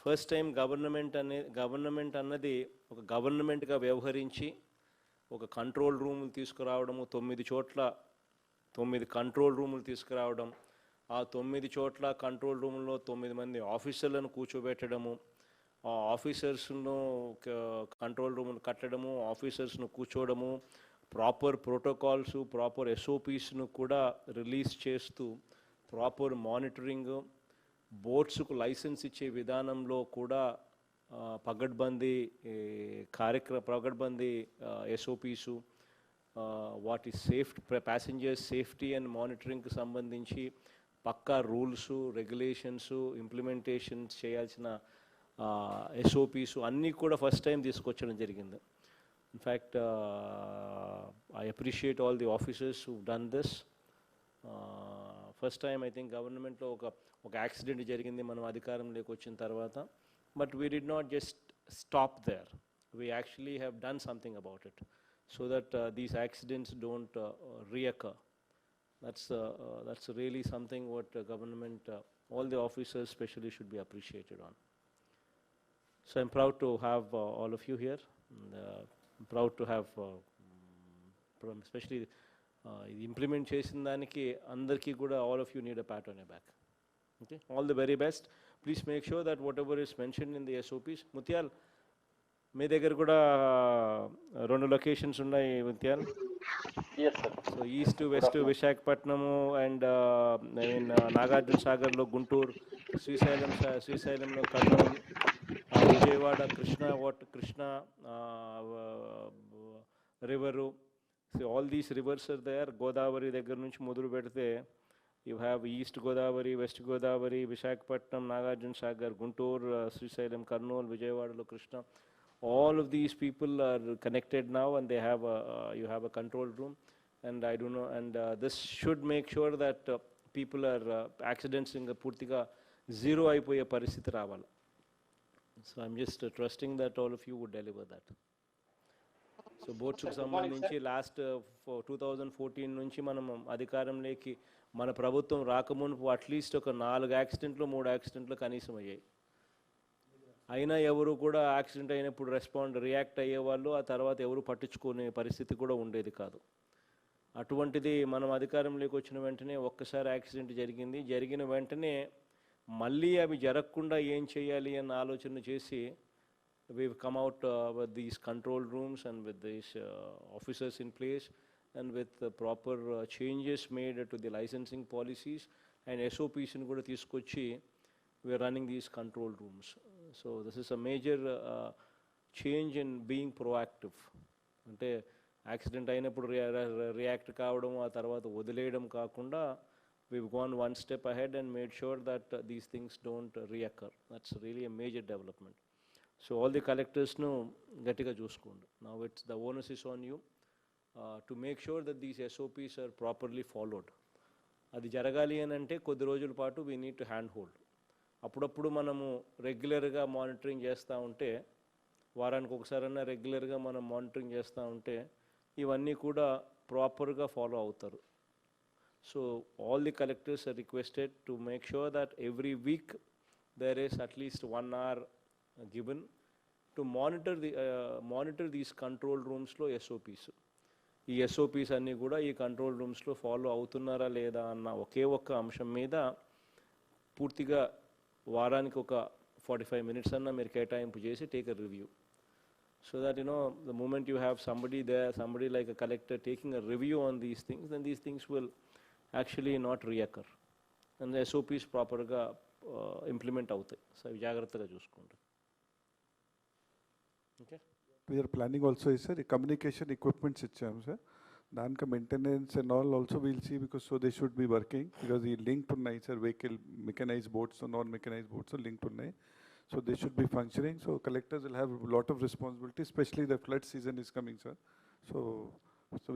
First time government అన్నది ఒక గవర్నమెంట్గా వ్యవహరించి ఒక కంట్రోల్ రూములు తీసుకురావడము, 9 చోట్ల 9 కంట్రోల్ రూములు తీసుకురావడం, ఆ 9 చోట్ల కంట్రోల్ రూముల్లో 9 మంది ఆఫీసర్లను కూర్చోబెట్టడము, ఆ ఆఫీసర్స్ను కంట్రోల్ రూములు కట్టడము, ఆఫీసర్స్ను కూర్చోవడము, ప్రాపర్ ప్రోటోకాల్స్, ప్రాపర్ SOPsను కూడా రిలీజ్ చేస్తూ ప్రాపర్ మానిటరింగ్, బోట్స్కు లైసెన్స్ ఇచ్చే విధానంలో కూడా పగడ్బందీ SOPs, వాటి ప్యాసింజర్స్ సేఫ్టీ అండ్ మానిటరింగ్కి సంబంధించి పక్కా రూల్స్, రెగ్యులేషన్స్, ఇంప్లిమెంటేషన్స్ చేయాల్సిన SOPs అన్నీ కూడా ఫస్ట్ టైం తీసుకొచ్చడం జరిగింది. In fact I appreciate all the officers who done this. First time I think గవర్నమెంట్లో ఒక యాక్సిడెంట్ జరిగింది మనం అధికారంలోకి వచ్చిన తర్వాత. But we did not just stop there, we actually have done something about it so that these accidents don't reoccur. That's really something what government, all the officers especially should be appreciated on. So I'm proud to have all of you here, and I'm proud to have especially ఇది implement చేసిన దానికి అందరికీ కూడా all of you need a pat on your back. Okay, all the very best. Please make sure that whatever is mentioned in the SOPs, Mutyal మీ దగ్గర కూడా 2 locations ఉన్నాయి Mutyal. Yes sir. So east west Visakhapatnam and Nagarjuna సాగర్లో గుంటూరు, శ్రీశైలంలో Kurnool, Vijayawada Krishna river. So all these rivers are there. Godavari దగ్గర నుంచి మొదలు పెడితే you have East Godavari, West Godavari, Visakhapatnam, Nagarjuna Sagar, Guntur, Srisailam, Kurnool, Vijayawada, Krishna. All of these people are connected now, and they have you have a control room, and I don't know, and this should make sure that people are accidents in Purtiga zero aipoye paristhiti ravala. So I'm just trusting that all of you would deliver that. So boats సంబంధించి last 2014 నుంచి మనం అధికారంలోకి మన ప్రభుత్వం రాకముందు at least ఒక 4 యాక్సిడెంట్లు 3 యాక్సిడెంట్లు కనీసం అయ్యాయి. అయినా ఎవరు కూడా యాక్సిడెంట్ అయినప్పుడు రియాక్ట్ అయ్యేవాళ్ళు, ఆ తర్వాత ఎవరు పట్టించుకునే పరిస్థితి కూడా ఉండేది కాదు. అటువంటిది మనం అధికారంలోకి వచ్చిన వెంటనే ఒక్కసారి యాక్సిడెంట్ జరిగిన వెంటనే మళ్ళీ అవి జరగకుండా ఏం చేయాలి అన్న ఆలోచన చేసి we've come out with these control rooms and with these officers in place, and with proper changes made to the licensing policies and SOPs in kuda teesukochi we are running these control rooms. So this is a major change in being proactive. Ante accident ayinappudu react kaavadam aa tarvata వదిలేయడం కాకుండా we've gone one step ahead and made sure that these things don't reoccur. That's really a major development. So all the collectors know gatiga chuskondi. Now it's the onus is on you to make sure that these SOPs are properly followed. అది జరగాలి అని అంటే కొద్ది రోజుల పాటు we need to hand hold. అప్పుడప్పుడు మనము రెగ్యులర్గా మానిటరింగ్ చేస్తూ ఉంటే, వారానికి ఒకసారైనా రెగ్యులర్గా మనం మానిటరింగ్ చేస్తూ ఉంటే ఇవన్నీ కూడా ప్రాపర్గా ఫాలో అవుతారు. So all the collectors are requested to make sure that every week there is at least 1 hour given to monitor these control rooms lo SOPs. ఈ SOPs అన్నీ కూడా ఈ కంట్రోల్ రూమ్స్లో ఫాలో అవుతున్నారా లేదా అన్న ఒకే ఒక్క అంశం మీద పూర్తిగా వారానికి ఒక 45 minutes అన్న మీరు కేటాయింపు చేసి take a review. So that the moment you have somebody like a collector taking a review on these things, then these things will actually not reoccur, and the SOPs properగా ఇంప్లిమెంట్ అవుతాయి. So అవి జాగ్రత్తగా చూసుకుంటాం. Okay. We are planning also is sir communication equipments icham sir, danka maintenance and all also we'll see, because so they should be working, because the linked unnai sir, vehicle mechanized boats or non mechanized boats are linked unnai, so they should be functioning. So collectors will have a lot of responsibility, especially the flood season is coming sir. So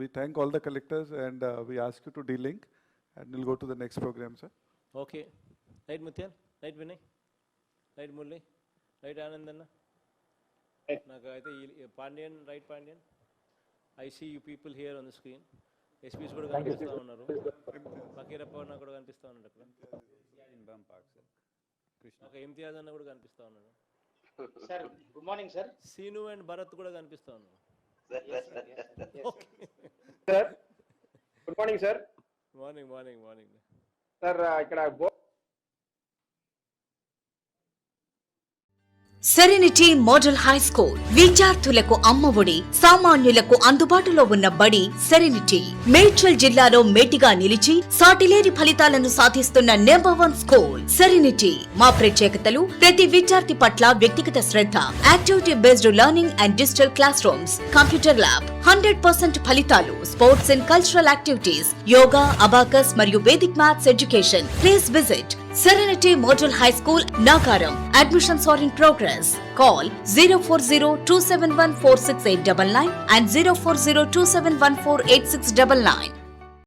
we thank all the collectors, and we ask you to de-link, and we'll go to the next program sir. Okay, right Mutyal, right Vinay, right Murli, right Anandanna. నాకు అయితే Pandyan, right Pandyan, I see you people here on the screen. SPs కూడా కనిపిస్తూ ఉన్నారు. ఇమ్తియాజ్ అన్న కూడా కనిపిస్తా ఉన్నాడు. Sir good morning sir. Seenu and Bharat కూడా కనిపిస్తా ఉన్నాడు. Sir good morning sir. Morning morning morning sir ఇక్కడ సెరెనిటీ మోడల్ హై స్కూల్ విద్యార్థులకు అమ్మఒడి, సామాన్యులకు అందుబాటులో ఉన్న బడి సెరెనిటీ. మేడ్చల్ జిల్లాలో మేటిగా నిలిచి సాటిలేని ఫలితాలను సాధిస్తున్న #1 స్కూల్ సెరెనిటీ. మా ప్రత్యేకతలు ప్రతి విద్యార్థి పట్ల వ్యక్తిగత శ్రద్ధ, activity based learning and digital classrooms, computer lab, 100% ఫలితాలు, sports and cultural activities, yoga, abacus మరియు Vedic maths education. Please visit Serenity Model High School, Nagaram. Admissions are in progress. Call 040-271-46899 and 040-271-48699.